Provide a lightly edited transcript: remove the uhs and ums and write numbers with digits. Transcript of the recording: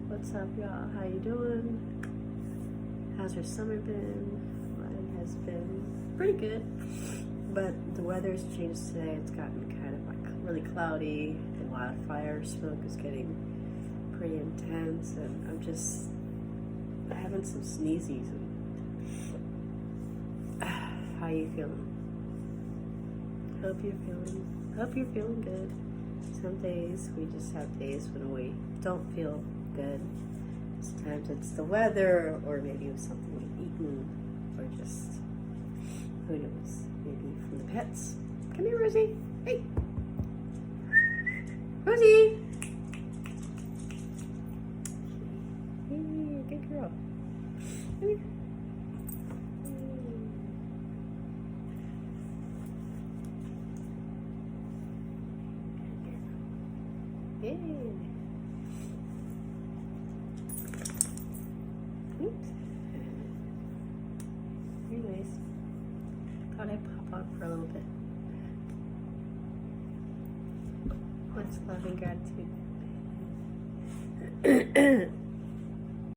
What's up, y'all? How you doing? How's your summer been? Mine has been pretty good, but the weather's changed today. It's gotten kind of like really cloudy. The wildfire smoke is getting pretty intense, and I'm just having some sneezies. How you feeling? Hope you're feeling good. Some days we just have days when we don't feel good. Sometimes it's the weather, or maybe it was something we've eaten, or just, who knows, maybe from the pets. Come here, Rosie. Hey. Rosie. Hey, good girl. Come here. Hey. Oops. Anyways, thought I'd pop up for a little bit. What's love and gratitude?